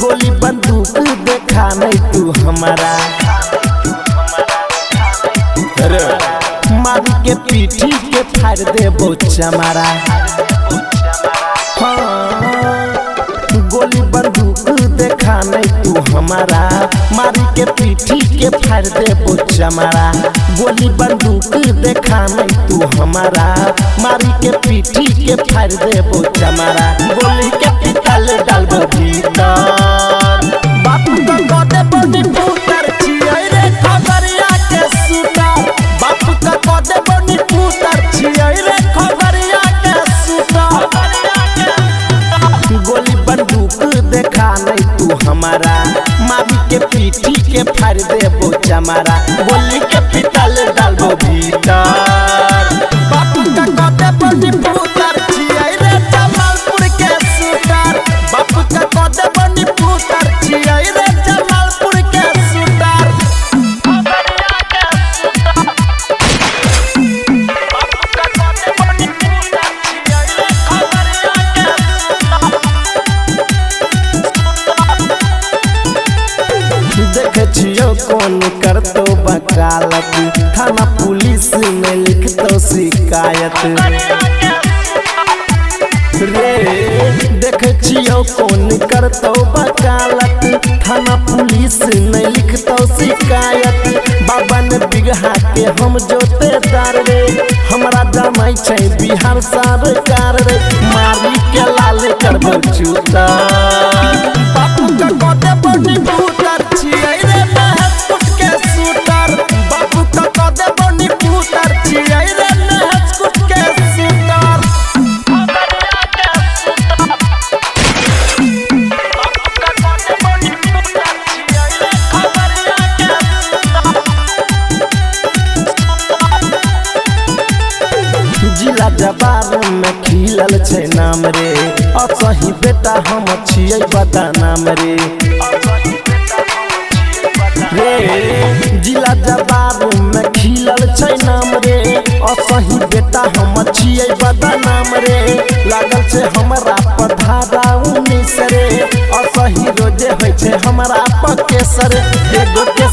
गोली बंदूक देखा नहीं तू हमारा मार के पीठी के फाड़ दे चमारा। गोली बंदूक देखा नहीं तू हमारा मार के पीठी के फाड़ दे चमारा। गोली बंदूक देखा नहीं तू हमारा मार के पीठी के फाड़ दे चमारा। गोली के पितल डालबो भीतर बापू का कदे बनी पुतर छियै रे खगड़िया के सुतर। बापू का कदे बनी पुतर छियै रे खगड़िया के सुतर। गोली बंदूक देखा नहीं तू हमारा मारी के पीठी के फाड़ देबो चमारा। गोली के पितल डालबो भीतर बापू का कदे बनी पुतर छियै रे जमालपुर के सुतर। बापू का कदे बनी पुतर छियै रे जमालपुर के सुतर। देखे छियो कौन करतो वकालत थाना पुलिस में लिखतो शिकायत रे। देखे छियो कौन करतो वकालत थाना पुलिस में लिखतो शिकायत। बावन बिगहा के हम जोतेदार रे हमरा जमाई छै बिहार सरकार रे। मारी के लाल करबो चूता बापू का कदे बनी पुतर छियै रे महतपुर के सुतर। बापू का कदे बनी पुतर छियै रे महतपुर के सुतर। जिला जवार में खिलल छै नाम रे असही बेटा हम छियै बदनाम रे। जिला जवार में खिलल छै नाम रे असही बेटा हम छियै बदनाम रे। लागल छै हमरा पर धारा 19 रे असही रोजे होइ छै हमरा पर केसर। एगो के